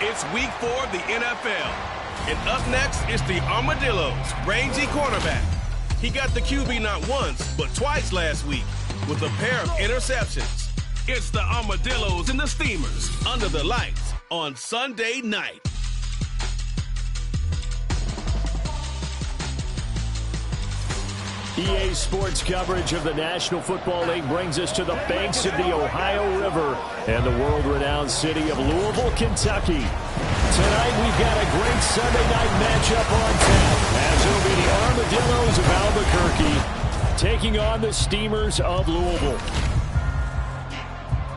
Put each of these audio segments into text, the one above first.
It's week 4 of the NFL. And up next is the Armadillos' rangy cornerback. He got the QB not once, but twice last week with a pair of interceptions. It's the Armadillos and the Steamers under the lights on Sunday night. EA Sports coverage of the National Football League brings us to the banks of the Ohio River and the world-renowned city of Louisville, Kentucky. Tonight we've got a great Sunday night matchup on tap, as it'll be the Armadillos of Albuquerque taking on the Steamers of Louisville.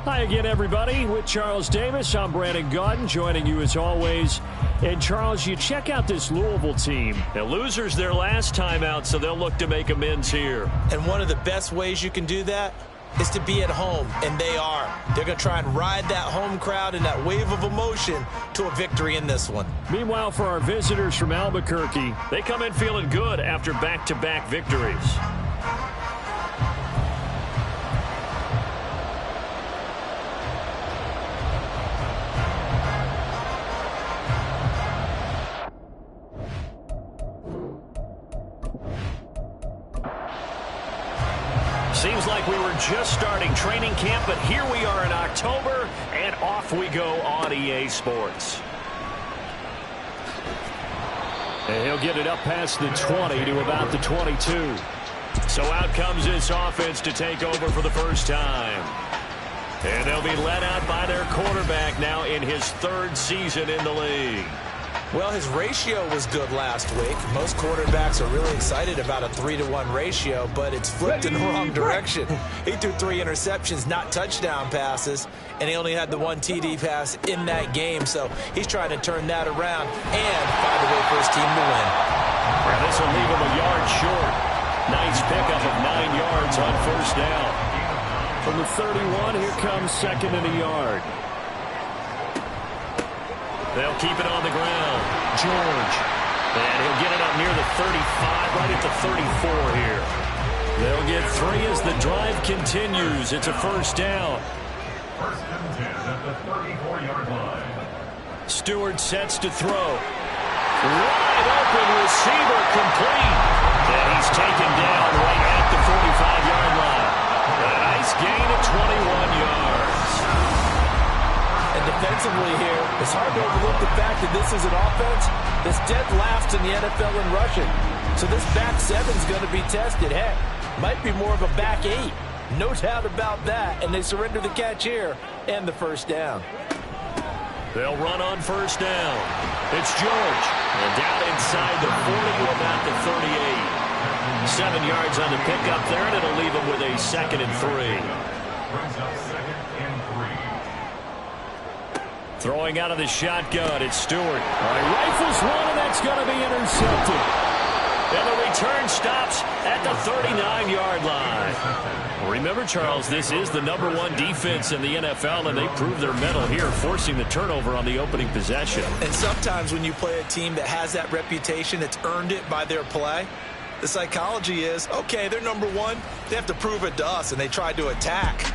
Hi again, everybody. With Charles Davis, I'm Brandon Gaudin, joining you as always. And, Charles, you check out this Louisville team. The losers their last time out, so they'll look to make amends here. And one of the best ways you can do that is to be at home, and they are. They're going to try and ride that home crowd and that wave of emotion to a victory in this one. Meanwhile, for our visitors from Albuquerque, they come in feeling good after back-to-back victories. Seems like we were just starting training camp, but here we are in October, and off we go on EA Sports. And he'll get it up past the 20 to about the 22. So out comes this offense to take over for the first time. And they'll be led out by their quarterback now in his third season in the league. Well, his ratio was good last week. Most quarterbacks are really excited about a 3-to-1 ratio, but it's flipped in the wrong direction. He threw 3 interceptions, not touchdown passes, and he only had the 1 TD pass in that game, so he's trying to turn that around and find a way for his team to win. Well, this will leave him a yard short. Nice pickup of 9 yards on first down. From the 31, here comes second and a yard. They'll keep it on the ground. George. And he'll get it up near the 35, right at the 34 here. They'll get 3 as the drive continues. It's a first down. First and 10 at the 34-yard line. Stewart sets to throw. Wide open receiver complete. And he's taken down right at the 45-yard line. A nice gain of 21 yards. And defensively here, it's hard to overlook the fact that this is an offense that's dead last in the NFL in rushing. So this back 7's going to be tested. Heck, might be more of a back 8. No doubt about that. And they surrender the catch here and the first down. They'll run on first down. It's George. And down inside the 40 to about the 38. 7 yards on the pickup there, and it'll leave him with a second and 3. Brings up second and 3. Throwing out of the shotgun, it's Stewart. All right, rifles one, and that's going to be intercepted. And the return stops at the 39-yard line. Remember, Charles, this is the #1 defense in the NFL, and they prove their mettle here, forcing the turnover on the opening possession. And sometimes when you play a team that has that reputation, it's earned it by their play. The psychology is, okay, they're #1. They have to prove it to us, and they tried to attack.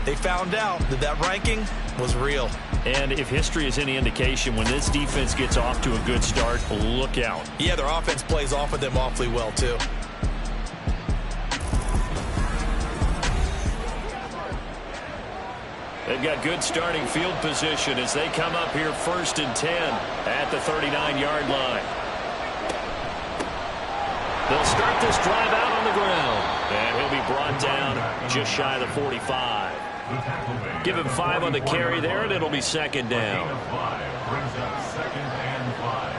They found out that that ranking was real. And if history is any indication, when this defense gets off to a good start, look out. Yeah, their offense plays off of them awfully well, too. They've got good starting field position as they come up here first and 10 at the 39-yard line. They'll start this drive out on the ground. And he'll be brought down just shy of the 45. Give him 5 on the carry there, and it'll be second down. Brings up second and 5.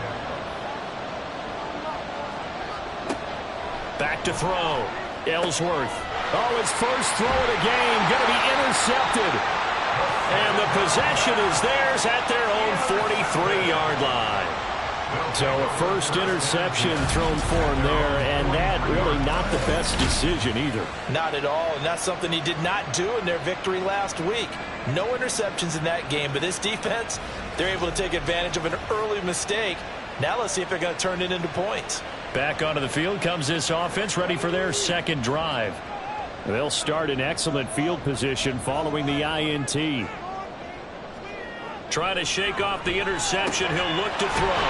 Back to throw. Ellsworth. Oh, his first throw of the game. Going to be intercepted. And the possession is theirs at their own 43-yard line. So a first interception thrown for him there, and that really not the best decision either. Not at all, and that's something he did not do in their victory last week. No interceptions in that game, but this defense, they're able to take advantage of an early mistake. Now let's see if they're going to turn it into points. Back onto the field comes this offense, ready for their second drive. They'll start in excellent field position following the INT. Trying to shake off the interception. He'll look to throw.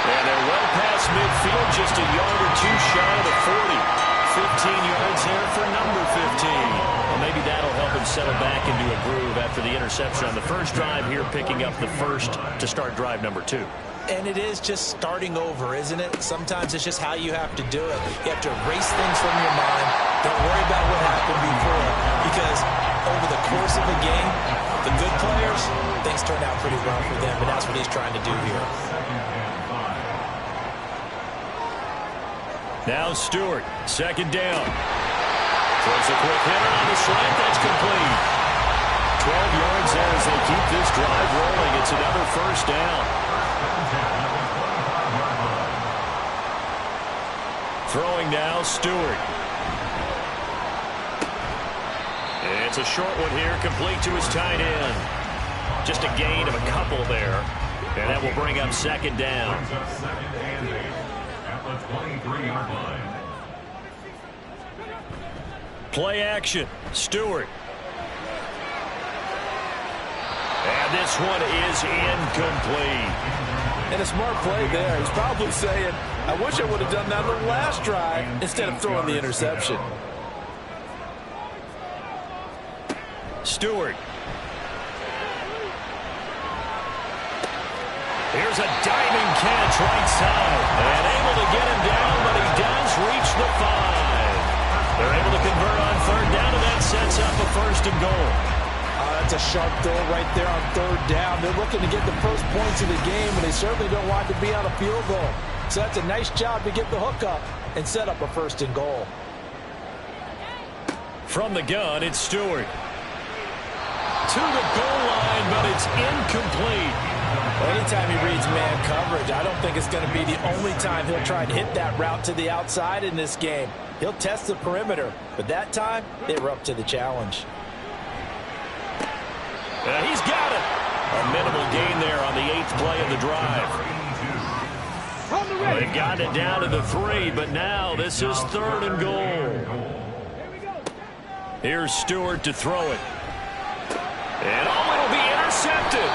And they're well past midfield, just a yard or two shy of the 40. 15 yards there for number 15. Well, maybe that'll help him settle back into a groove after the interception on the first drive here, picking up the first to start drive number 2. And it is just starting over, isn't it? Sometimes it's just how you have to do it. You have to erase things from your mind. Don't worry about what happened before, because over the course of a game, the good players, things turn out pretty well for them, and that's what he's trying to do here. Now Stewart, second down. Throws a quick hitter on the slant. That's complete. 12 yards there as they keep this drive rolling. It's another first down. Throwing now, Stewart. And it's a short one here, complete to his tight end. Just a gain of a couple there. And that will bring up second down. 23-yard line. Play action. Stewart. And this one is incomplete. And a smart play there. He's probably saying, I wish I would have done that on the last drive instead of throwing the interception. Stewart. Here's a diving catch right side. And able to get him down, but he does reach the 5. They're able to convert on third down, and that sets up a first and goal. That's a sharp throw right there on third down. They're looking to get the first points of the game, and they certainly don't want to be on a field goal. So that's a nice job to get the hook up and set up a first and goal. From the gun, it's Stewart. To the goal line, but it's incomplete. Well, anytime he reads man coverage, I don't think it's going to be the only time he'll try to hit that route to the outside in this game. He'll test the perimeter, but that time, they were up to the challenge. He's got it. A minimal gain there on the 8th play of the drive. They've got it down to the 3, but now this is third and goal. Here's Stewart to throw it. And it'll be intercepted.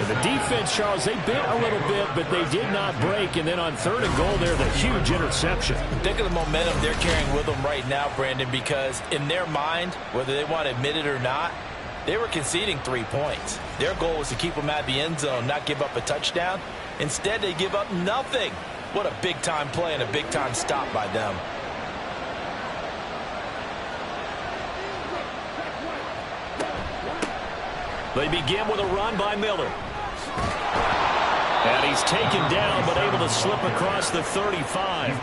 The defense, Charles, they bit a little bit, but they did not break. And then on third and goal there, the huge interception. Think of the momentum they're carrying with them right now, Brandon, because in their mind, whether they want to admit it or not, they were conceding 3 points. Their goal was to keep them at the end zone, not give up a touchdown. Instead, they give up nothing. What a big-time play and a big-time stop by them. They begin with a run by Miller. And he's taken down, but able to slip across the 35.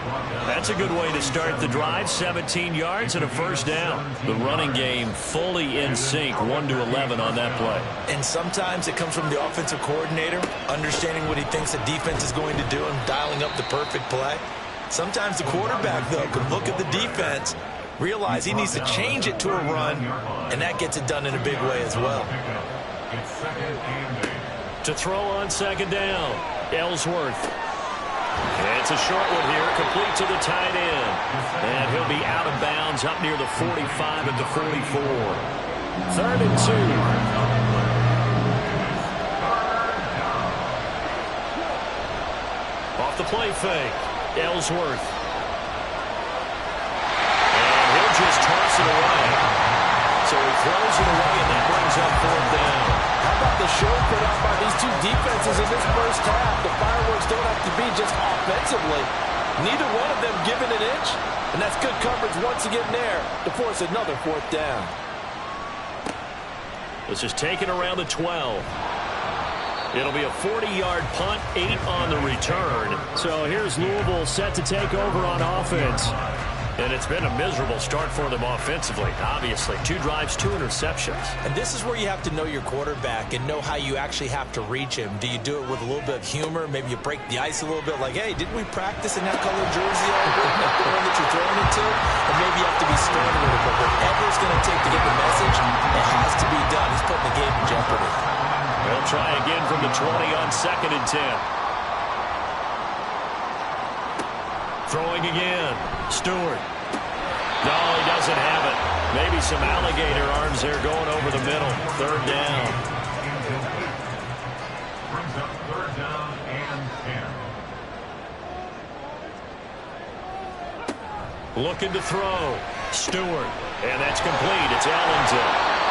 That's a good way to start the drive. 17 yards and a first down. The running game fully in sync, 1-11 on that play. And sometimes it comes from the offensive coordinator, understanding what he thinks the defense is going to do and dialing up the perfect play. Sometimes the quarterback, though, can look at the defense, realize he needs to change it to a run, and that gets it done in a big way as well. To throw on second down, Ellsworth. It's a short one here, complete to the tight end. And he'll be out of bounds up near the 45 at the 44. 3rd and 2. Off the play fake, Ellsworth. And he'll just toss it away. So he throws it away, and that brings up 4th down. How about the show put on by these two defenses in this first half? The fireworks don't have to be just offensively. Neither one of them giving an inch, and that's good coverage once again there to force another 4th down. This is taken around the 12. It'll be a 40-yard punt, 8 on the return. So here's Louisville set to take over on offense. And it's been a miserable start for them offensively, obviously. 2 drives, 2 interceptions. And this is where you have to know your quarterback and know how you actually have to reach him. Do you do it with a little bit of humor? Maybe you break the ice a little bit, like, hey, didn't we practice in that color jersey over the one that you're throwing it to? Or maybe you have to be stern a little bit. Whatever it's going to take to get the message, it has to be done. He's putting the game in jeopardy. They'll try again from the 20 on 2nd and 10. Throwing again. Stewart. No, he doesn't doesn't have it. Maybe some alligator arms there going over the middle. Third down. Brings up third down and 10. Looking to throw. Stewart. And that's complete. It's Ellington.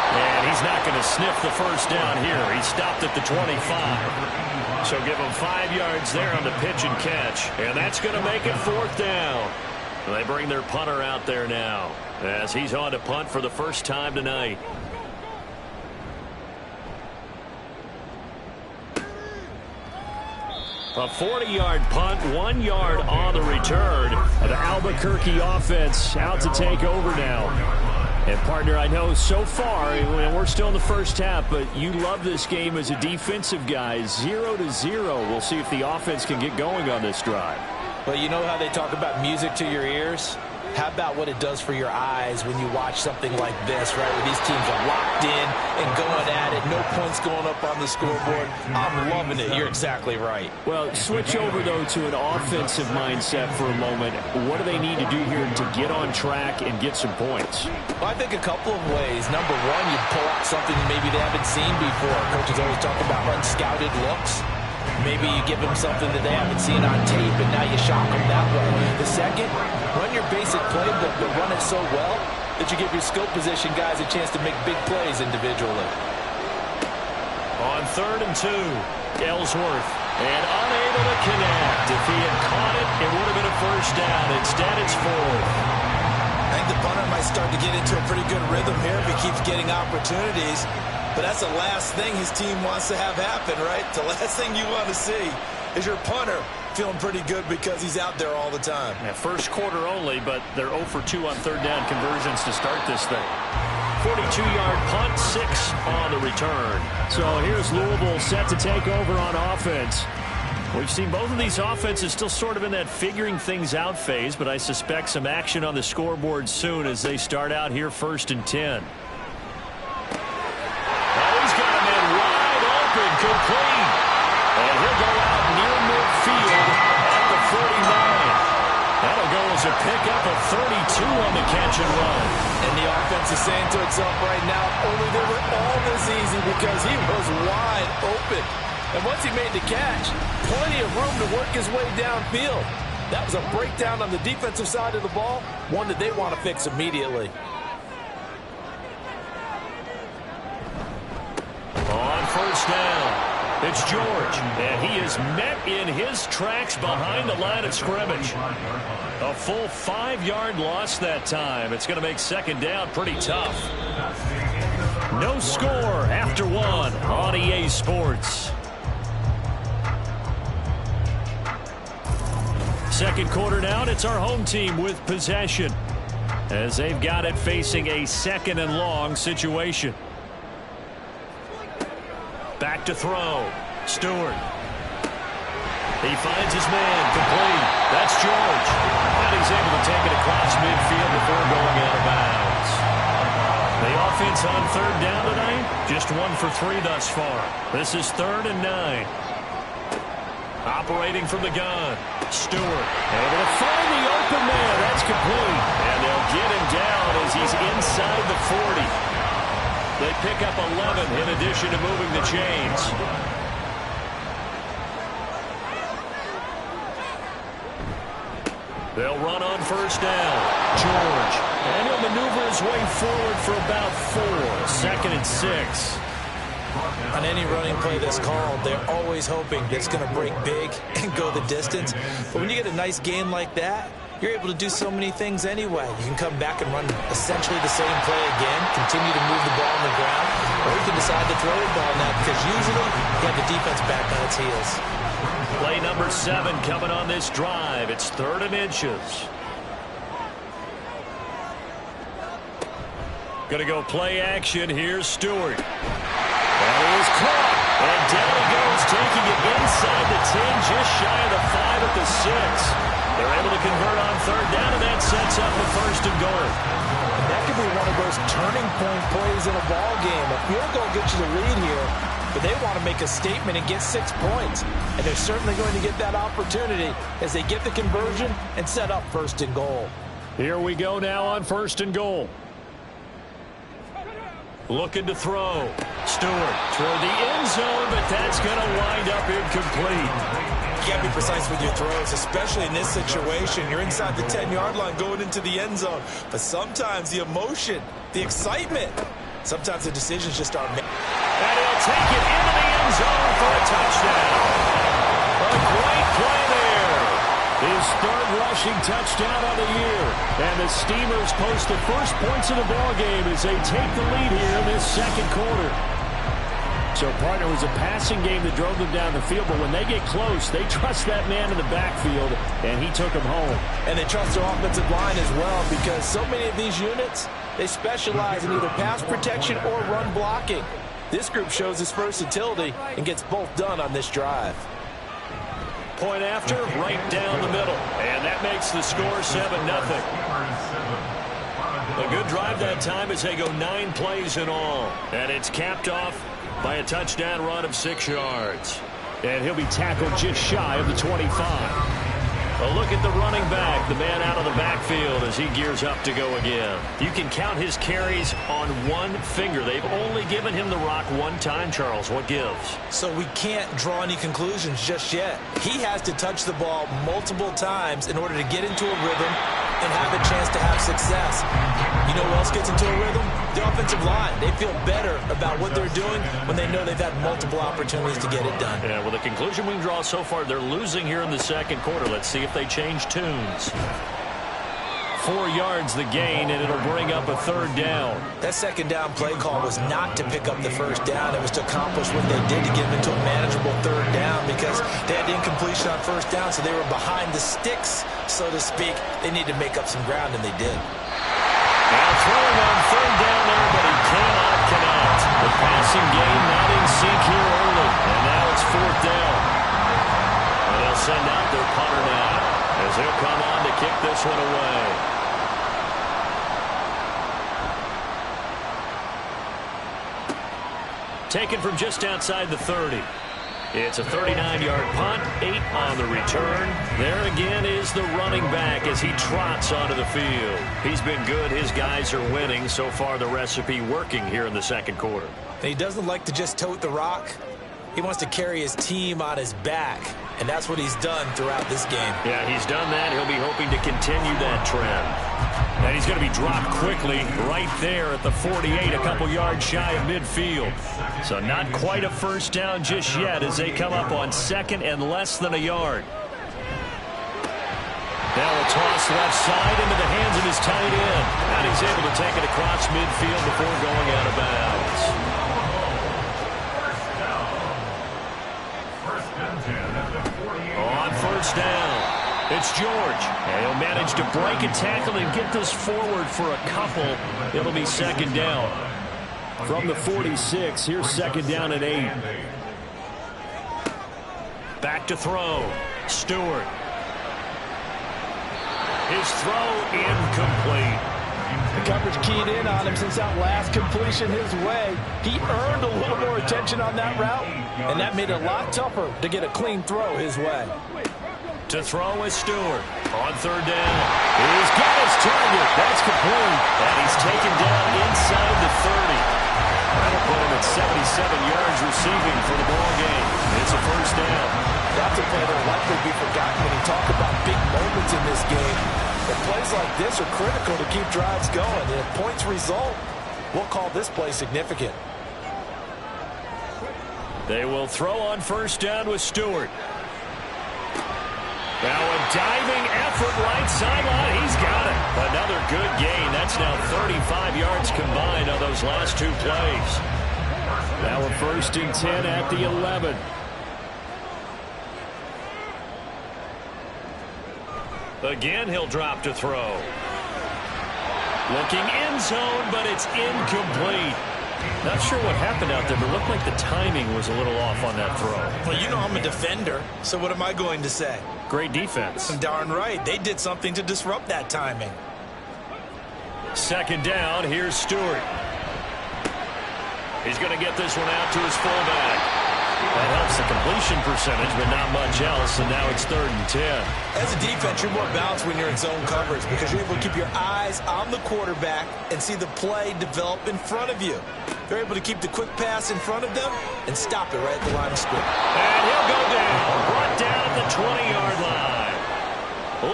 And he's not going to sniff the first down here. He stopped at the 25. So give him 5 yards there on the pitch and catch. And that's going to make it fourth down. They bring their punter out there now as he's on to punt for the first time tonight. A 40-yard punt, 1 yard on the return. The Albuquerque offense out to take over now. And, partner, I know so far, and we're still in the first half, but you love this game as a defensive guy. 0-0. We'll see if the offense can get going on this drive. Well, you know how they talk about music to your ears? How about what it does for your eyes when you watch something like this, right, where these teams are locked in and going at it, no points going up on the scoreboard. I'm loving it. You're exactly right. Well, switch over, though, to an offensive mindset for a moment. What do they need to do here to get on track and get some points? Well, I think a couple of ways. Number one, you pull out something that maybe they haven't seen before. Coaches always talk about unscouted looks. Maybe you give them something that they haven't seen on tape, and now you shock them that way. The second, run your basic playbook, but run it so well that you give your skill position guys a chance to make big plays individually. On 3rd and 2, Ellsworth, and unable to connect. If he had caught it, it would have been a first down. Instead, it's 4th. I think the punter might start to get into a pretty good rhythm here if he keeps getting opportunities. But that's the last thing his team wants to have happen, right? The last thing you want to see is your punter feeling pretty good because he's out there all the time. Yeah, first quarter only, but they're 0 for 2 on third down conversions to start this thing. 42-yard punt, 6 on the return. So here's Louisville set to take over on offense. We've seen both of these offenses still sort of in that figuring things out phase, but I suspect some action on the scoreboard soon as they start out here 1st and 10. Complete. And he'll go out near midfield at the 49. That'll go as a pickup of 32 on the catch and run. And the offense is saying to itself right now, only they were all this easy because he was wide open. And once he made the catch, plenty of room to work his way downfield. That was a breakdown on the defensive side of the ball, one that they want to fix immediately. On first down, it's George, and he is met in his tracks behind the line of scrimmage. A full 5-yard loss that time. It's going to make second down pretty tough. No score after 1 on EA Sports. Second quarter now, and it's our home team with possession as they've got it facing a 2nd and long situation. Back to throw. Stewart. He finds his man. Complete. That's George. And he's able to take it across midfield before going out of bounds. The offense on third down tonight, just 1 for 3 thus far. This is 3rd and 9. Operating from the gun. Stewart. Able to find the open man. That's complete. And they'll get him down as he's inside the 40. They pick up 11 in addition to moving the chains. They'll run on first down. George. And he'll maneuver his way forward for about 4. 2nd and 6. On any running play that's called, they're always hoping that it's going to break big and go the distance. But when you get a nice game like that, you're able to do so many things anyway. You can come back and run essentially the same play again, continue to move the ball on the ground, or you can decide to throw the ball now because usually you have the defense back on its heels. Play number 7 coming on this drive. It's 3rd and inches. Going to go play action. Here's Stewart. That is caught. And down he goes, taking it inside the 10, just shy of the 5 at the 6. They're able to convert on third down, and that sets up the 1st and goal. And that could be one of those turning point plays in a ball game. A field goal gets you the lead here, but they want to make a statement and get 6 points. And they're certainly going to get that opportunity as they get the conversion and set up 1st and goal. Here we go now on 1st and goal. Looking to throw. Stewart toward the end zone, but that's going to wind up incomplete. You got to be precise with your throws, especially in this situation. You're inside the 10-yard line going into the end zone. But sometimes the emotion, the excitement, sometimes the decisions just aren't made. And he'll take it into the end zone for a touchdown. A great play there. His 3rd rushing touchdown of the year. And the Steamers post the first points of the ballgame as they take the lead here in this 2nd quarter. So, partner, it was a passing game that drove them down the field, but when they get close, they trust that man in the backfield, and he took them home. And they trust their offensive line as well, because so many of these units, they specialize in either pass protection or run blocking. This group shows its versatility and gets both done on this drive. Point after, right down the middle. And that makes the score 7-0. A good drive that time as they go 9 plays in all. And it's capped off by a touchdown run of 6 yards. And he'll be tackled just shy of the 25. A look at the running back, the man out of the backfield as he gears up to go again. You can count his carries on one finger. They've only given him the rock one time, Charles. What gives? So we can't draw any conclusions just yet. He has to touch the ball multiple times in order to get into a rhythm and have a chance to have success. You know who else gets into a rhythm? The offensive line. They feel better about what they're doing when they know they've had multiple opportunities to get it done. Yeah, well, the conclusion we can draw so far, they're losing here in the 2nd quarter. Let's see if they change tunes. 4 yards the gain, and it'll bring up a 3rd down. That 2nd down play call was not to pick up the 1st down. It was to accomplish what they did to get them into a manageable 3rd down because they had incompletion on 1st down, so they were behind the sticks, so to speak. They needed to make up some ground, and they did. Now throwing on 3rd down there, but he cannot connect. The passing game not in sync here early, and now it's 4th down. And they'll send out their punter now as he'll come on to kick this one away. Taken from just outside the 30. It's a 39-yard punt, 8 on the return. There again is the running back as he trots onto the field. He's been good. His guys are winning. So far, the recipe working here in the 2nd quarter. He doesn't like to just tote the rock. He wants to carry his team on his back, and that's what he's done throughout this game. Yeah, he's done that. He'll be hoping to continue that trend. And he's going to be dropped quickly right there at the 48, a couple yards shy of midfield. So not quite a 1st down just yet as they come up on 2nd and less than a yard. Now a toss left side into the hands of his tight end. And he's able to take it across midfield before going out of bounds. On 1st down. It's George, and he'll manage to break a tackle and get this forward for a couple. It'll be 2nd down. From the 46, here's 2nd down and 8. Back to throw. Stewart. His throw incomplete. The coverage keyed in on him since that last completion his way. He earned a little more attention on that route, and that made it a lot tougher to get a clean throw his way. To throw is Stewart. On 3rd down. He's got his target. That's complete. And he's taken down inside the 30. That'll put him at 77 yards receiving for the ball game. It's a 1st down. That's a play that will likely be forgotten when you talk about big moments in this game. But plays like this are critical to keep drives going. And if points result, we'll call this play significant. They will throw on 1st down with Stewart. Now a diving effort right sideline. He's got it. Another good gain. That's now 35 yards combined on those last 2 plays. Now a 1st and 10 at the 11. Again, he'll drop to throw. Looking end zone, but it's incomplete. Not sure what happened out there, but it looked like the timing was a little off on that throw. Well, you know I'm a defender, so what am I going to say? Great defense. Darn right. They did something to disrupt that timing. 2nd down. Here's Stewart. He's going to get this one out to his fullback. That helps the completion percentage, but not much else, and now it's 3rd and 10. As a defense, you're more balanced when you're in zone coverage because you're able to keep your eyes on the quarterback and see the play develop in front of you. They're able to keep the quick pass in front of them and stop it right at the line of scrimmage. And he'll go down, brought down at the 20-yard line.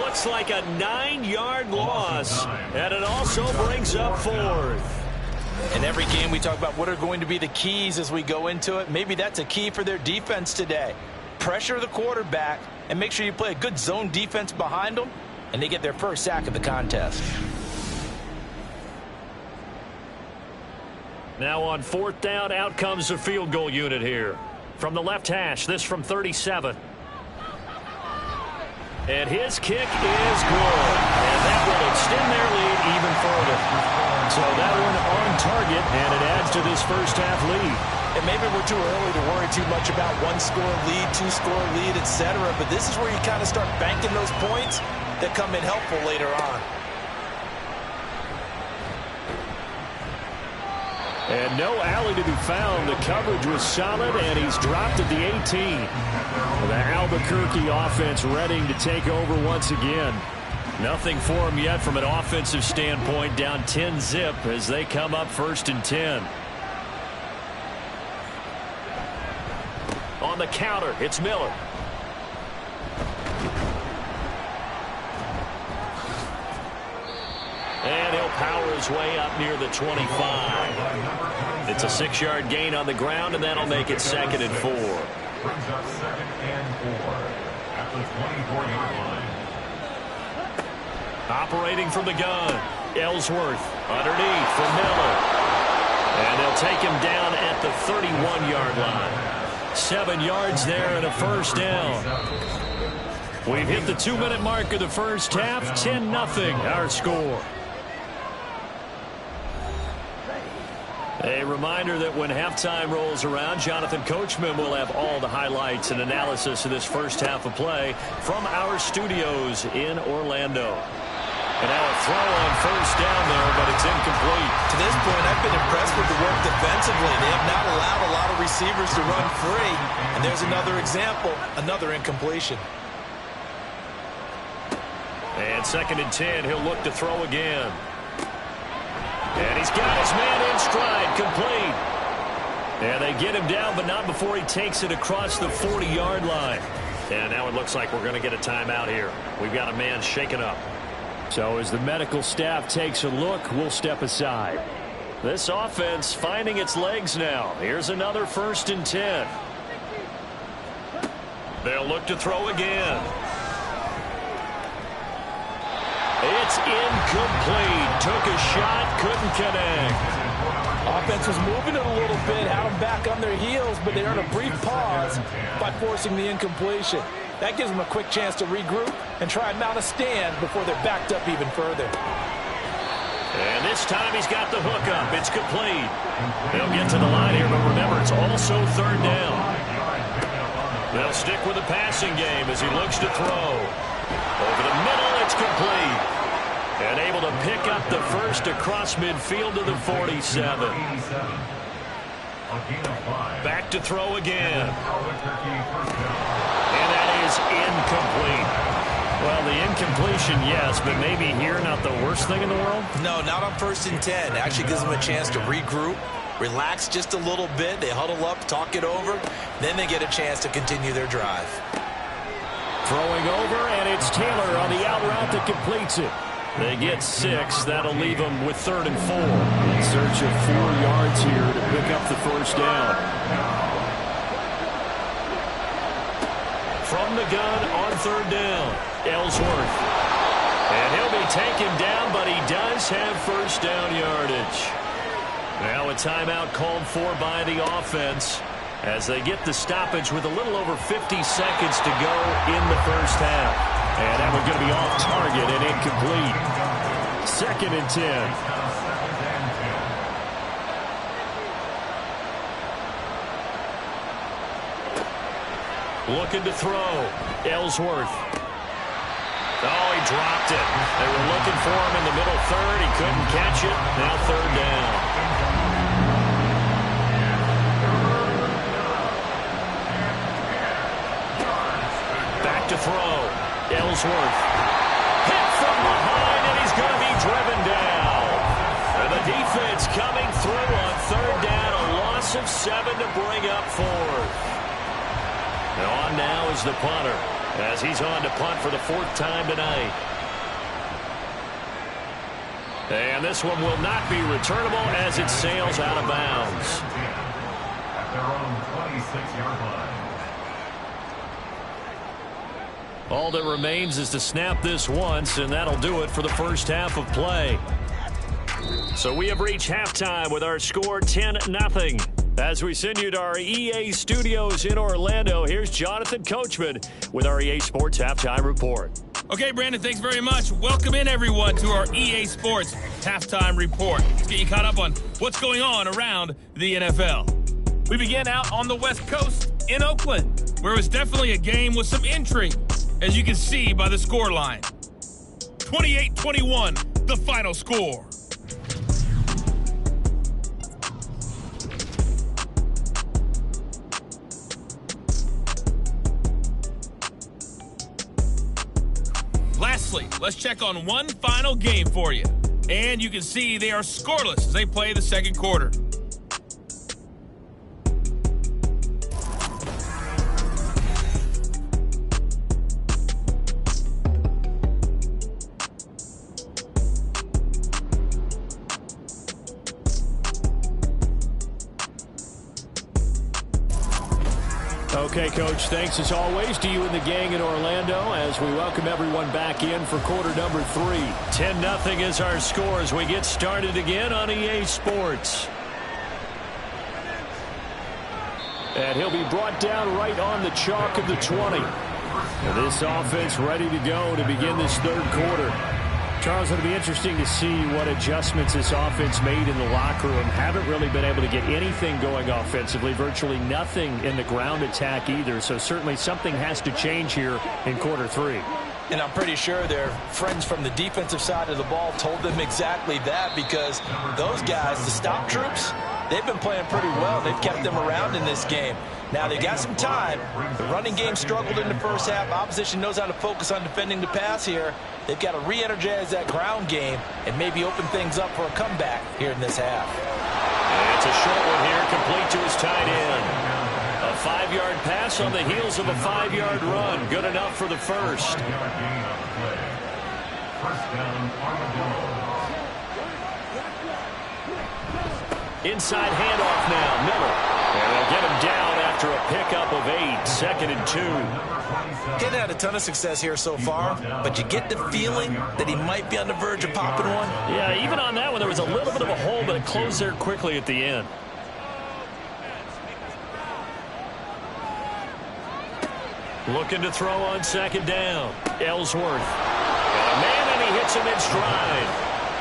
Looks like a 9-yard loss, and it also brings up 4th. In every game, we talk about what are going to be the keys as we go into it. Maybe that's a key for their defense today. Pressure the quarterback and make sure you play a good zone defense behind them, and they get their first sack of the contest. Now on 4th down, out comes the field goal unit here. From the left hash, this from 37. And his kick is good. And that will extend their lead even further. So that one on target, and it adds to this first half lead. And maybe we're too early to worry too much about 1-score lead, 2-score lead, etc. But this is where you kind of start banking those points that come in helpful later on. And no alley to be found. The coverage was solid, and he's dropped at the 18. The Albuquerque offense ready to take over once again. Nothing for him yet from an offensive standpoint. Down 10-zip as they come up 1st and 10. On the counter, it's Miller. And he'll power his way up near the 25. It's a 6-yard gain on the ground, and that'll make it 2nd and 4. Brings up 2nd and 4 at the 24-yard line. Operating from the gun, Ellsworth underneath for Miller. And they'll take him down at the 31-yard line. 7 yards there and a first down. We've hit the 2-minute mark of the first half. 10-0 our score. A reminder that when halftime rolls around, Jonathan Coachman will have all the highlights and analysis of this first half of play from our studios in Orlando. And now a throw on first down there, but it's incomplete. To this point, I've been impressed with the work defensively. They have not allowed a lot of receivers to run free. And there's another example, another incompletion. And 2nd and 10, he'll look to throw again. And he's got his man in stride, complete. And they get him down, but not before he takes it across the 40-yard line. And now it looks like we're going to get a timeout here. We've got a man shaken up. So as the medical staff takes a look, we'll step aside. This offense finding its legs now. Here's another 1st and 10. They'll look to throw again. It's incomplete. Took a shot, couldn't connect. Offense was moving it a little bit, had them back on their heels, but they earned a brief pause by forcing the incompletion. That gives them a quick chance to regroup and try and mount a stand before they're backed up even further. And this time he's got the hook up. It's complete. They'll get to the line here, but remember, it's also 3rd down. They'll stick with the passing game as he looks to throw. Over the middle, it's complete. And able to pick up the first across midfield to the 47. Back to throw again. And that is incomplete. Well, the incompletion, yes, but maybe here not the worst thing in the world? No, not on 1st and 10. It actually gives them a chance to regroup, relax just a little bit. They huddle up, talk it over. Then they get a chance to continue their drive. Throwing over, and it's Taylor on the out route that completes it. They get 6. That'll leave them with 3rd and 4. In search of 4 yards here to pick up the first down. From the gun on 3rd down, Ellsworth. And he'll be taken down, but he does have first down yardage. Now a timeout called for by the offense as they get the stoppage with a little over 50 seconds to go in the first half. And that one's going to be off target and incomplete. 2nd and 10. Looking to throw. Ellsworth. Oh, he dropped it. They were looking for him in the middle 3rd. He couldn't catch it. Now 3rd down. to throw. Ellsworth. Hit from behind, and he's going to be driven down. And the defense coming through on third down. A loss of 7 to bring up fourth. And on now is the punter, as he's on to punt for the 4th time tonight. And this one will not be returnable as it sails out of bounds. At their own 26-yard line. All that remains is to snap this once, and that'll do it for the first half of play. So we have reached halftime with our score 10-0. As we send you to our EA studios in Orlando, here's Jonathan Coachman with our EA Sports Halftime Report. Okay, Brandon, thanks very much. Welcome in, everyone, to our EA Sports Halftime Report. Let's get you caught up on what's going on around the NFL. We begin out on the West Coast in Oakland, where it was definitely a game with some intrigue, as you can see by the score line. 28-21, the final score. Lastly, let's check on one final game for you. And you can see they are scoreless as they play the second quarter. Okay, Coach, thanks as always to you and the gang in Orlando as we welcome everyone back in for quarter number 3. 10-0 is our score as we get started again on EA Sports. And he'll be brought down right on the chalk of the 20. And this offense ready to go to begin this third quarter. Charles, it'll be interesting to see what adjustments this offense made in the locker room. Haven't really been able to get anything going offensively, virtually nothing in the ground attack either. So certainly something has to change here in quarter 3. And I'm pretty sure their friends from the defensive side of the ball told them exactly that, because those guys, the stop troops, they've been playing pretty well. They've kept them around in this game. Now, they got some time. The running game struggled in the first half. Opposition knows how to focus on defending the pass here. They've got to re-energize that ground game and maybe open things up for a comeback here in this half. And it's a short one here, complete to his tight end. A 5-yard pass on the heels of a 5-yard run. Good enough for the first. First down, Armadillos. Inside handoff now, Miller. And they'll get him down after a pickup of 8, 2nd and 2. Getting had a ton of success here so far, but you get the feeling that he might be on the verge of popping one. Yeah, even on that one, there was a little bit of a hole, but it closed there quickly at the end. Looking to throw on 2nd down. Ellsworth. Got a man, and he hits him in stride.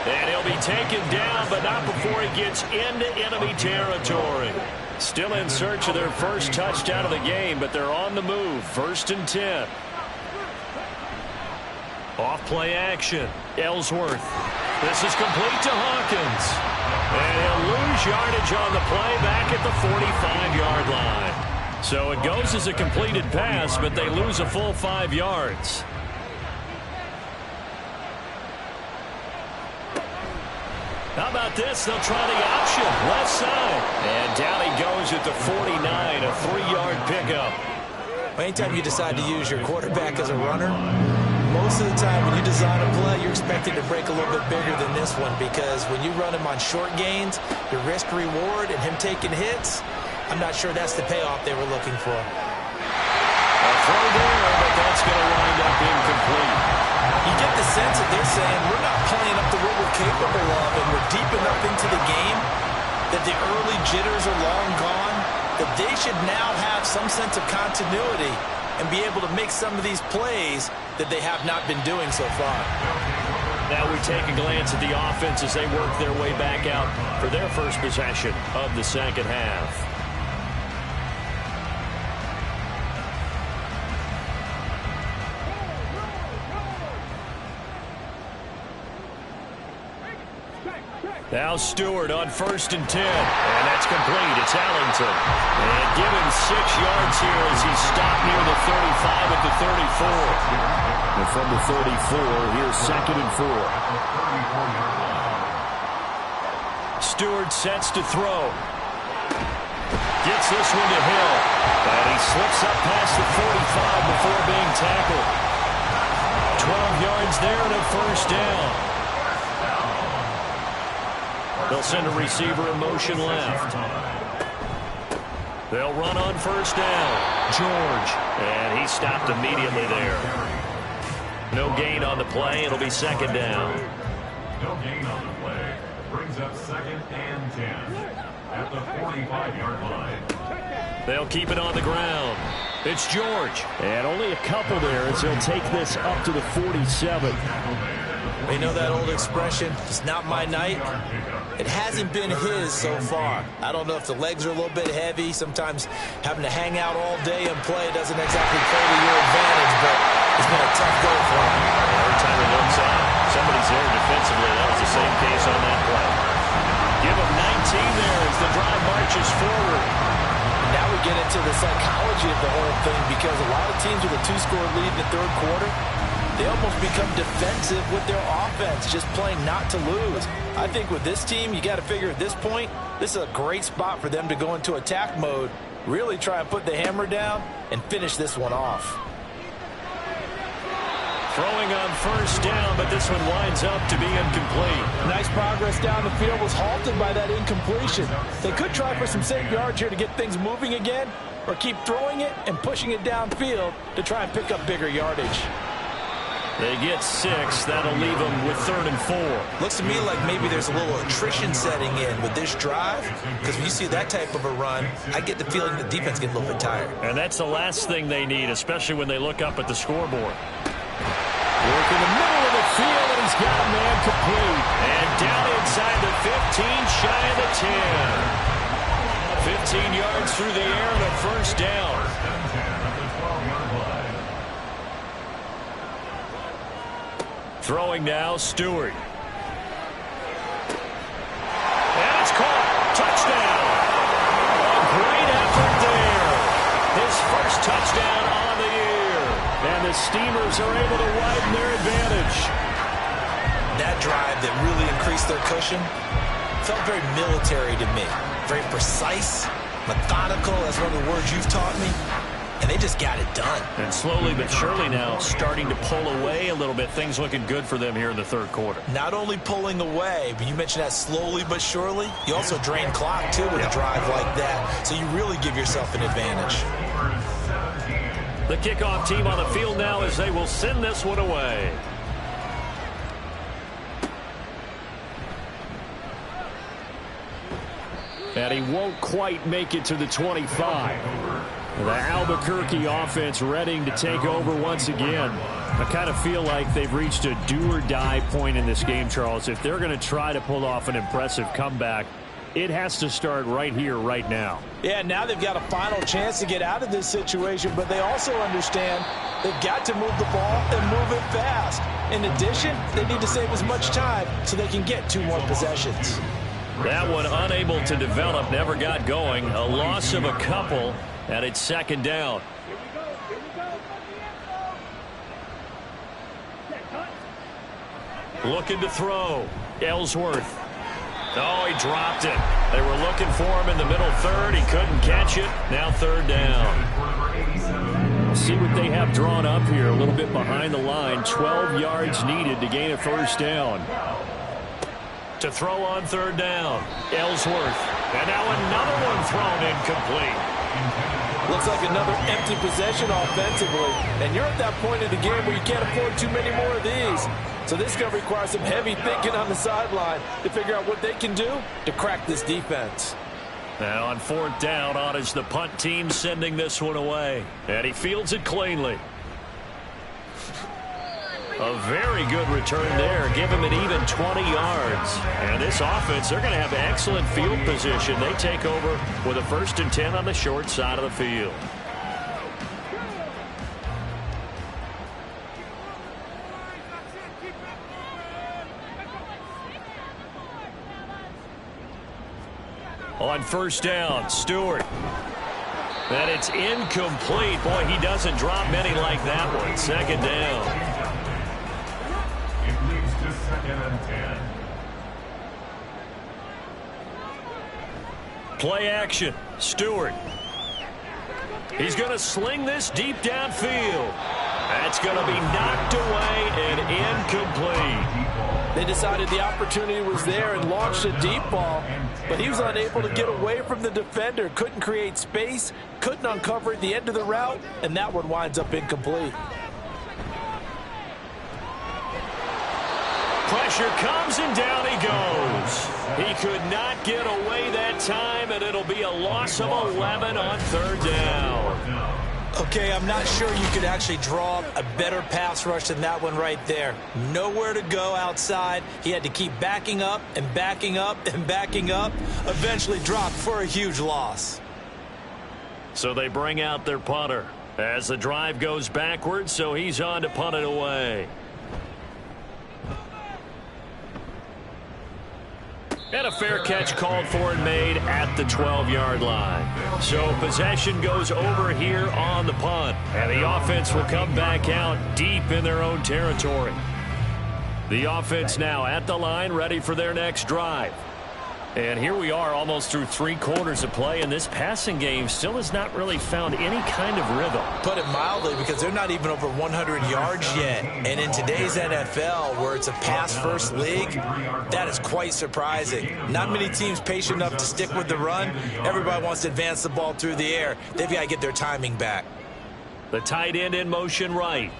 And he'll be taken down, but not before he gets into enemy territory. Still in search of their first touchdown of the game, but they're on the move. 1st and 10. Off play action. Ellsworth. This is complete to Hawkins. And he'll lose yardage on the play back at the 45-yard line. So it goes as a completed pass, but they lose a full 5 yards. How about this? They'll try the option. Left side. And down he goes at the 49, a 3-yard pickup. Anytime you decide to use your quarterback as a runner, most of the time when you design a play, you're expected to break a little bit bigger than this one, because when you run him on short gains, your risk-reward and him taking hits, I'm not sure that's the payoff they were looking for. A throw there, but that's going to wind up incomplete. You get the sense that they're saying we're not playing up to what we're capable of, and we're deep enough into the game that the early jitters are long gone, that they should now have some sense of continuity and be able to make some of these plays that they have not been doing so far. Now we take a glance at the offense as they work their way back out for their first possession of the second half. Now Stewart on 1st and 10. And that's complete. It's Ellington. And give him 6 yards here as he's stopped near the 35 at the 34. And from the 34, here's 2nd and 4. Stewart sets to throw. Gets this one to Hill. And he slips up past the 45 before being tackled. 12 yards there and a 1st down. They'll send a receiver in motion left. They'll run on 1st down. George. And he stopped immediately there. No gain on the play. It'll be 2nd down. No gain on the play. Brings up 2nd and 10 at the 45-yard line. They'll keep it on the ground. It's George. And only a couple there as he'll take this up to the 47. You know that old expression, it's not my night? It hasn't been his so far. I don't know if the legs are a little bit heavy. Sometimes having to hang out all day and play doesn't exactly play to your advantage, but it's been a tough go for him. Every time he looks out, somebody's there defensively. That was the same case on that play. Give him 19 there as the drive marches forward. Now we get into the psychology of the whole thing, because a lot of teams with a 2-score lead in the 3rd quarter, they almost become defensive with their offense, just playing not to lose. I think with this team, you got to figure at this point, this is a great spot for them to go into attack mode, really try and put the hammer down and finish this one off. Throwing on 1st down, but this one winds up to be incomplete. Nice progress down the field, was halted by that incompletion. They could try for some safe yards here to get things moving again, or keep throwing it and pushing it downfield to try and pick up bigger yardage. They get 6. That'll leave them with 3rd and 4. Looks to me like maybe there's a little attrition setting in with this drive, because when you see that type of a run, I get the feeling the defense gets a little bit tired. And that's the last thing they need, especially when they look up at the scoreboard. Work in the middle of the field, and he's got a man complete. And down inside the 15, shy of the 10. 15 yards through the air and a 1st down. Throwing now, Stewart. And it's caught. Touchdown. A great effort there. His first touchdown on the year. And the Steamers are able to widen their advantage. That drive that really increased their cushion felt very military to me. Very precise, methodical, that's one of the words you've taught me. And they just got it done. And slowly but surely now starting to pull away a little bit. Things looking good for them here in the 3rd quarter. Not only pulling away, but you mentioned that slowly but surely. You also drain clock, too, with a drive like that. So you really give yourself an advantage. The kickoff team on the field now as they will send this one away. And he won't quite make it to the 25. The Albuquerque offense readying to take over once again. I kind of feel like they've reached a do-or-die point in this game, Charles. If they're going to try to pull off an impressive comeback, it has to start right here, right now. Yeah, now they've got a final chance to get out of this situation, but they also understand they've got to move the ball and move it fast. In addition, they need to save as much time so they can get 2 more possessions. That one unable to develop, never got going. A loss of a couple, and it's 2nd down. Looking to throw. Ellsworth. Oh, he dropped it. They were looking for him in the middle 3rd. He couldn't catch it. Now 3rd down. See what they have drawn up here. A little bit behind the line. 12 yards needed to gain a 1st down. To throw on 3rd down. Ellsworth. And now another one thrown incomplete. Looks like another empty possession offensively. And you're at that point in the game where you can't afford too many more of these. So this is going to require some heavy thinking on the sideline to figure out what they can do to crack this defense. Now on 4th down, on is the punt team sending this one away. And he fields it cleanly. A very good return there. Give him an even 20 yards. And this offense, they're going to have excellent field position. They take over with a 1st and 10 on the short side of the field. On first down, Stewart. And it's incomplete. Boy, he doesn't drop many like that one. Second down. It leads to 2nd and 10. Play action. Stewart. He's going to sling this deep downfield. That's going to be knocked away and incomplete. They decided the opportunity was there and launched a deep ball, but he was unable to get away from the defender, couldn't create space, couldn't uncover at the end of the route, and that one winds up incomplete. Pressure comes and down he goes. He could not get away that time, and it'll be a loss of 11 on third down. Okay, I'm not sure you could actually draw a better pass rush than that one right there. Nowhere to go outside. He had to keep backing up and backing up and backing up. Eventually dropped for a huge loss. So they bring out their punter as the drive goes backwards, so he's on to punt it away. And a fair catch called for and made at the 12-yard line. So possession goes over here on the punt. And the offense will come back out deep in their own territory. The offense now at the line, ready for their next drive. And here we are almost through 3 quarters of play, and this passing game still has not really found any kind of rhythm. Put it mildly, because they're not even over 100 yards yet. And in today's NFL, where it's a pass-first league, that is quite surprising. Not many teams patient enough to stick with the run. Everybody wants to advance the ball through the air. They've got to get their timing back. The tight end in motion right.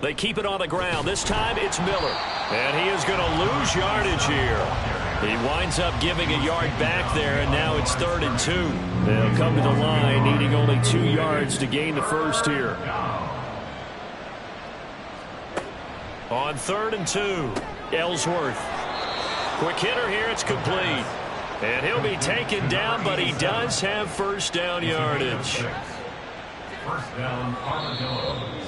They keep it on the ground. This time it's Miller. And he is going to lose yardage here. He winds up giving a yard back there, and now it's 3rd and 2. They'll come to the line, needing only 2 yards to gain the first here. On 3rd and 2, Ellsworth. Quick hitter here, it's complete. And he'll be taken down, but he does have first down yardage. First down, Armadillos.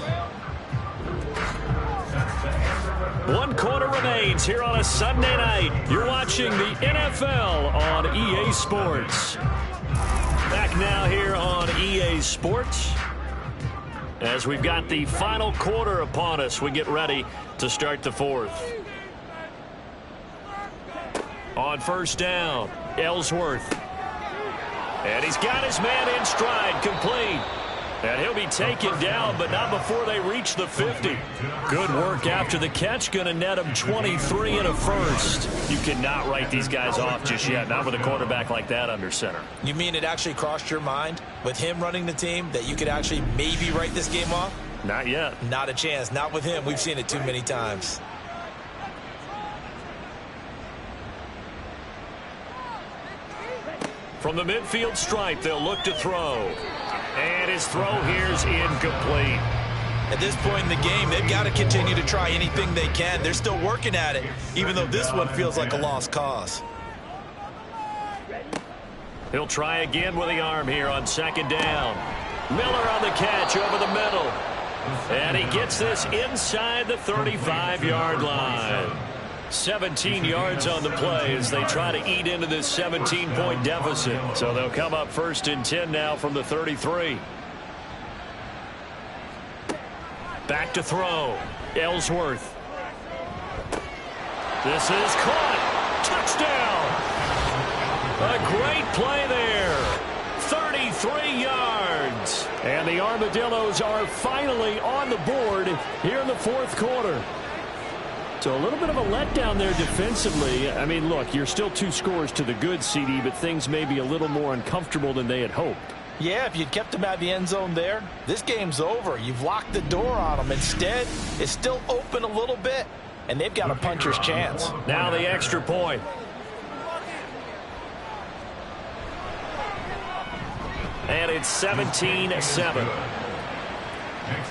1 quarter remains here on a Sunday night. You're watching the NFL on EA Sports. Back now here on EA Sports. As we've got the final quarter upon us, we get ready to start the 4th. On first down, Ellsworth. And he's got his man in stride, complete. And he'll be taken down, but not before they reach the 50. Good work after the catch. Going to net him 23 and a first. You cannot write these guys off just yet, not with a quarterback like that under center. You mean it actually crossed your mind with him running the team that you could actually maybe write this game off? Not yet. Not a chance. Not with him. We've seen it too many times. From the midfield stripe, they'll look to throw. And his throw here is incomplete. At this point in the game, they've got to continue to try anything they can. They're still working at it, even though this one feels like a lost cause. He'll try again with the arm here on 2nd down. Miller on the catch over the middle. And he gets this inside the 35-yard line. 17 yards on the play as they try to eat into this 17-point deficit. So they'll come up 1st and 10 now from the 33. Back to throw. Ellsworth. This is caught. Touchdown. A great play there. 33 yards. And the Armadillos are finally on the board here in the 4th quarter. So a little bit of a letdown there defensively. I mean, look, you're still 2 scores to the good, CD, but things may be a little more uncomfortable than they had hoped. Yeah, if you'd kept them out of the end zone there, this game's over. You've locked the door on them. Instead, it's still open a little bit, and they've got a puncher's chance. Now the extra point. And it's 17-7.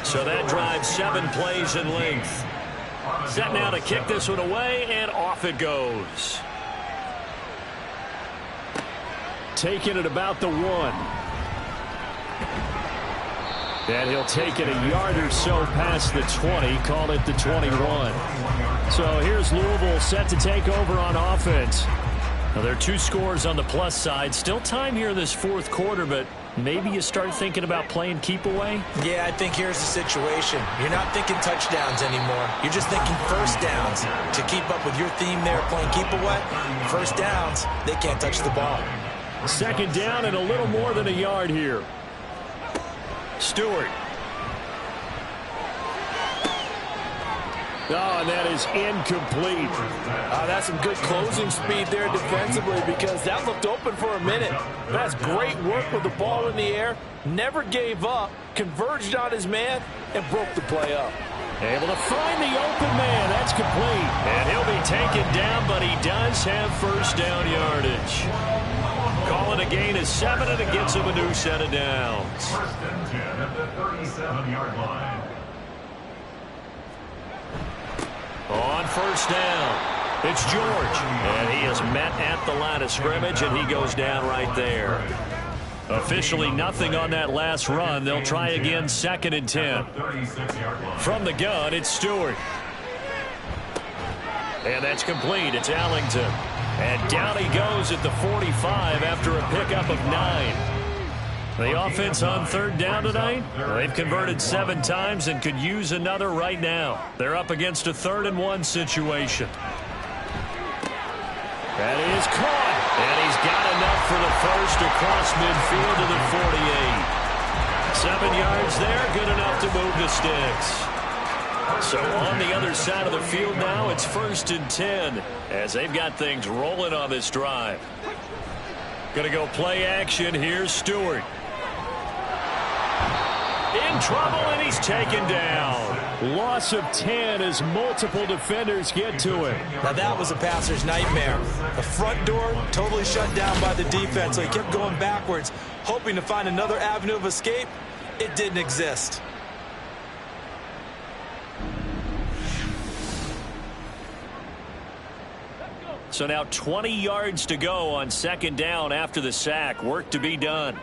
So that drives 7 plays in length. Set now to kick this one away, and off it goes. Taking it about the 1. And he'll take it a yard or so past the 20, call it the 21. So here's Louisville set to take over on offense. Well, there are 2 scores on the plus side. Still time here in this fourth quarter, but maybe you start thinking about playing keep away? Yeah, I think here's the situation. You're not thinking touchdowns anymore. You're just thinking first downs. To keep up with your theme there, playing keep away, first downs, they can't touch the ball. Second down and a little more than a yard here. Stewart. Oh, and that is incomplete. That's some good closing speed there defensively because that looked open for a minute. That's great work with the ball in the air. Never gave up, converged on his man, and broke the play up. Able to find the open man. That's complete. And he'll be taken down, but he does have first down yardage. Call it a gain of 7, and it gets him a new set of downs. First and 10 at the 37-yard line. On first down, it's George. And he is met at the line of scrimmage, and he goes down right there. Officially nothing on that last run. They'll try again, 2nd and 10. From the gun, it's Stewart. And that's complete. It's Allington. And down he goes at the 45 after a pickup of 9. The offense on third down tonight, they've converted 7 times and could use another right now. They're up against a 3rd and 1 situation. That is caught. And he's got enough for the first across midfield to the 48. 7 yards there, good enough to move the sticks. So on the other side of the field now, it's 1st and 10 as they've got things rolling on this drive. Going to go play action. Here's Stewart. In trouble, and he's taken down. Loss of 10 as multiple defenders get to him. Now that was a passer's nightmare. The front door totally shut down by the defense, so he kept going backwards, hoping to find another avenue of escape. It didn't exist. So now 20 yards to go on 2nd down after the sack. Work to be done.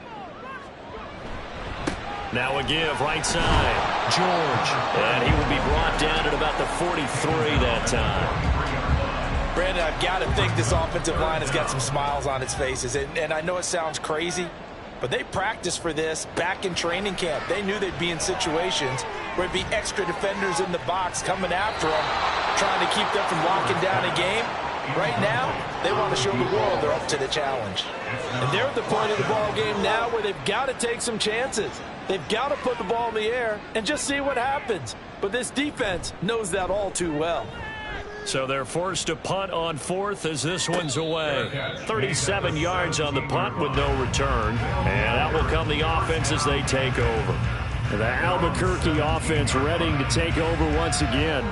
Now a give right side. George. And he will be brought down at about the 43 that time. Brandon, I've got to think this offensive line has got some smiles on its faces. And I know it sounds crazy, but they practiced for this back in training camp. They knew they'd be in situations where it'd be extra defenders in the box coming after them, trying to keep them from locking down a game. Right now, they want to show the world they're up to the challenge. And they're at the point of the ball game now where they've got to take some chances. They've got to put the ball in the air and just see what happens. But this defense knows that all too well. So they're forced to punt on 4th as this one's away. 37 yards on the punt with no return. And that will come the offense as they take over. The Albuquerque offense ready to take over once again.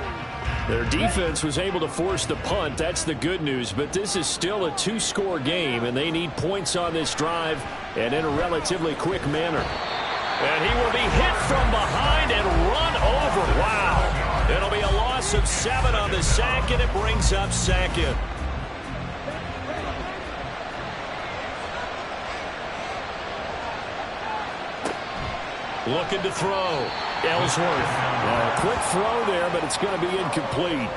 Their defense was able to force the punt. That's the good news. But this is still a 2-score game, and they need points on this drive and in a relatively quick manner. And he will be hit from behind and run over. Wow. It'll be a loss of 7 on the sack, and it brings up 2nd. Looking to throw. Ellsworth. A quick throw there, but it's going to be incomplete.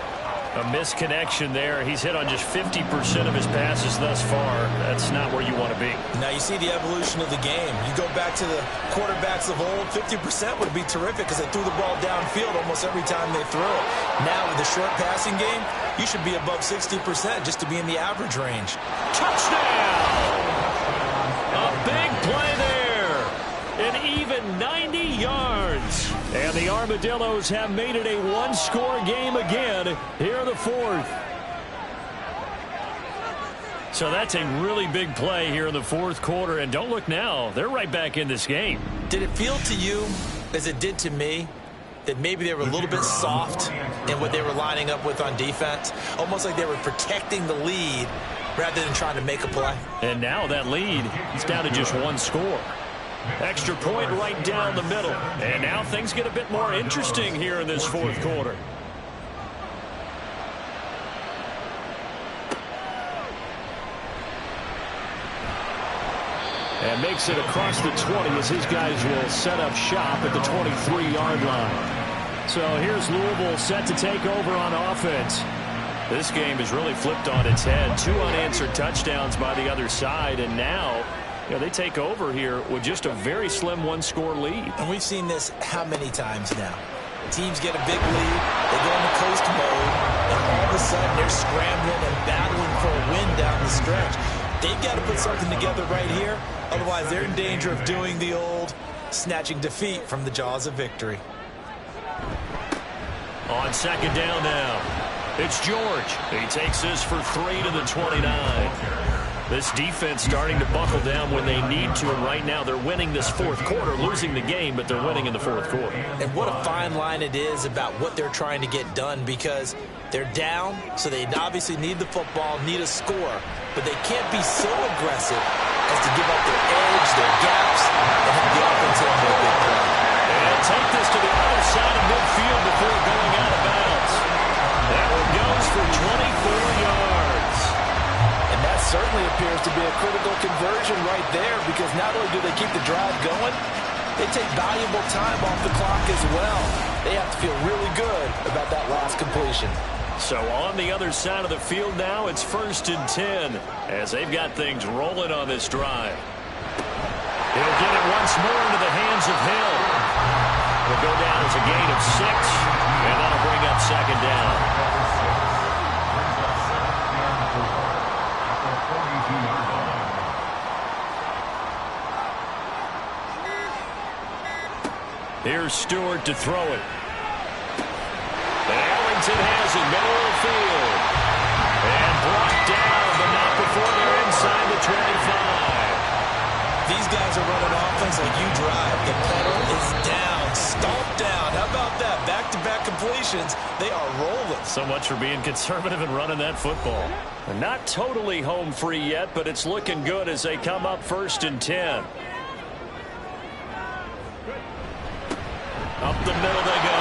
A misconnection there. He's hit on just 50% of his passes thus far. That's not where you want to be. Now you see the evolution of the game. You go back to the quarterbacks of old, 50% would be terrific because they threw the ball downfield almost every time they threw it. Now with the short passing game, you should be above 60% just to be in the average range. Touchdown! A big play there. An even 90 yards. And the Armadillos have made it a 1-score game again here in the 4th. So that's a really big play here in the 4th quarter. And don't look now. They're right back in this game. Did it feel to you, as it did to me, that maybe they were a little bit soft in what they were lining up with on defense? Almost like they were protecting the lead rather than trying to make a play. And now that lead is down to just 1 score. Extra point right down the middle. And now things get a bit more interesting here in this 4th quarter. And makes it across the 20 as his guys will set up shop at the 23-yard line. So here's Louisville set to take over on offense. This game is really flipped on its head. 2 unanswered touchdowns by the other side, and now they take over here with just a very slim one-score lead. And we've seen this how many times now? Teams get a big lead, they go into coast mode, and all of a sudden they're scrambling and battling for a win down the stretch. They've got to put something together right here, otherwise they're in danger of doing the old snatching defeat from the jaws of victory. On second down now, it's George. He takes this for 3 to the 29. This defense starting to buckle down when they need to, and right now they're winning this fourth quarter, losing the game, but they're winning in the fourth quarter. And what a fine line it is about what they're trying to get done, because they're down, so they obviously need the football, need a score, but they can't be so aggressive as to give up their edge, their gaps, and have the offense hit with a big play. And take this to the other side of midfield before going out of bounds. That one goes for 24 yards. And that certainly appears to be a critical conversion right there, because not only do they keep the drive going, they take valuable time off the clock as well. They have to feel really good about that last completion. So on the other side of the field now, it's 1st and 10 as they've got things rolling on this drive. He'll get it once more into the hands of Hill. Will go down as a gain of 6, and that'll bring up second down. Here's Stewart to throw it. Ellington has it, middle of the field. And brought down, but not before they're inside the 25. These guys are running offense like you drive. The pedal is down, stomped down. How about that? Back-to-back completions. They are rolling. So much for being conservative and running that football. And not totally home free yet, but it's looking good as they come up 1st and 10. Up the middle they go.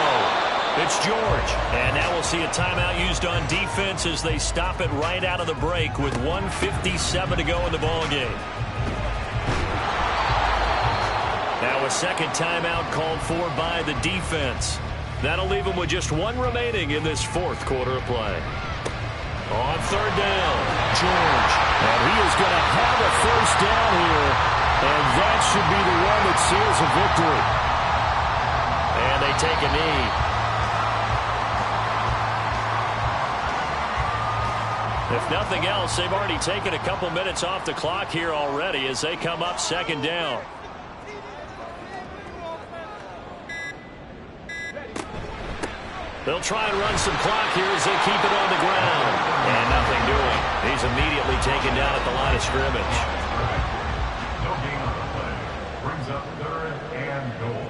It's George. And now we'll see a timeout used on defense as they stop it right out of the break with 1:57 to go in the ballgame. Now a second timeout called for by the defense. That'll leave them with just 1 remaining in this fourth quarter of play. On third down, George. And he is going to have a first down here. And that should be the one that seals a victory. And they take a knee. If nothing else, they've already taken a couple minutes off the clock here already as they come up second down. They'll try and run some clock here as they keep it on the ground. And nothing doing. He's immediately taken down at the line of scrimmage. No gain on the play. Brings up 3rd and goal.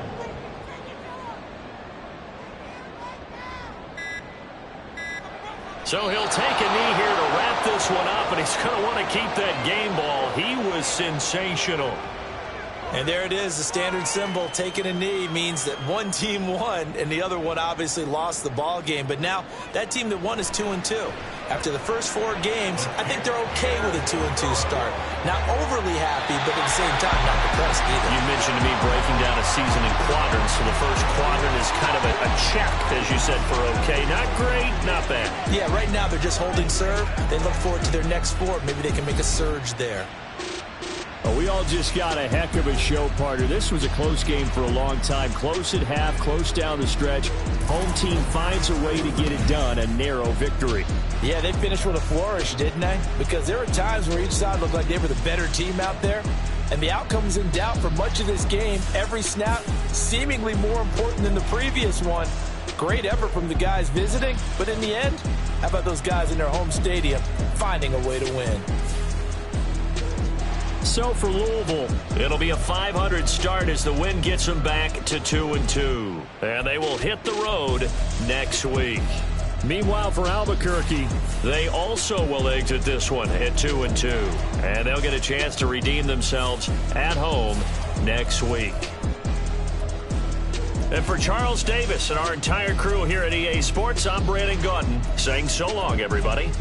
So he'll take a knee here to wrap this one up, and he's going to want to keep that game ball. He was sensational. And there it is, the standard symbol. Taking a knee means that one team won and the other one obviously lost the ball game. But now that team that won is 2-2. After the first 4 games, I think they're okay with a 2-2 start. Not overly happy, but at the same time, not depressed either. You mentioned to me breaking down a season in quadrants. So the first quadrant is kind of a check, as you said, for okay. Not great, not bad. Yeah, right now they're just holding serve. They look forward to their next 4. Maybe they can make a surge there. Oh, we all just got a heck of a show, partner. This was a close game for a long time. Close at half, close down the stretch. Home team finds a way to get it done. A narrow victory. Yeah, they finished with a flourish, didn't they? Because there were times where each side looked like they were the better team out there. And the outcome's in doubt for much of this game. Every snap seemingly more important than the previous one. Great effort from the guys visiting. But in the end, how about those guys in their home stadium finding a way to win? So for Louisville, it'll be a .500 start as the win gets them back to 2-2. And they will hit the road next week. Meanwhile, for Albuquerque, they also will exit this one at 2-2. And they'll get a chance to redeem themselves at home next week. And for Charles Davis and our entire crew here at EA Sports, I'm Brandon Gaudin saying so long, everybody.